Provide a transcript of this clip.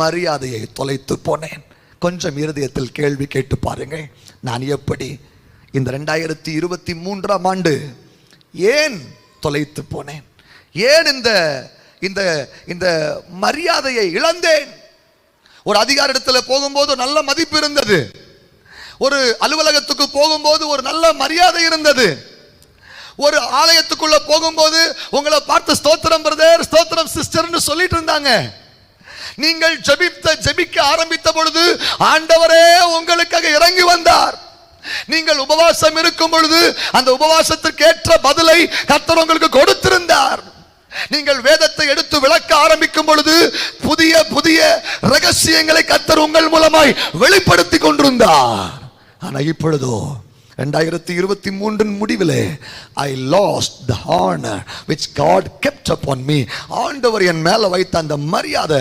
மரியாதையை தொலைத்து போனேன். கொஞ்சம் இருதயத்தில் கேள்வி கேட்டு பாருங்கள். நான் எப்படி இந்த 2023ஆம் ஆண்டு ஏன் தொலைத்து போனேன்? ஏன் இந்த இந்த இந்த மரியாதையை இழந்தேன்? ஒரு அதிகாரத்தில் போகும்போது நல்ல மதிப்பு இருந்தது, ஒரு அலுவலகத்துக்கு போகும்போது ஒரு நல்ல மரியாதை இருந்தது, ஒரு ஆலயத்துக்குள்ள போகும்போது உங்களை பார்த்து ஸ்தோத்திரம் பிரதர், ஸ்தோத்திரம் சிஸ்டர்னு சொல்லிட்டு இருந்தாங்க. நீங்கள் ஜெபிக்க ஆரம்பித்த பொழுது ஆண்டவரே உங்களுக்காக இறங்கி வந்தார். நீங்கள் உபவாசம் இருக்கும் பொழுது அந்த உபவாசத்திற்கு ஏற்ற பதிலை கர்த்தர் உங்களுக்கு கொடுத்திருந்தார். நீங்கள் வேதத்தை எடுத்து விளக்க ஆரம்பிக்கும் பொழுது புதிய புதிய ரகசியங்களை கர்த்தர் உங்கள் மூலமாய் வெளிப்படுத்தி கொண்டிருந்தார். ஆனா இப்பொழுதோ 2023 முடிவிலே I lost the honor which God kept upon me. ஆண்டவர் என் மேல வைத்த அந்த மரியாதை,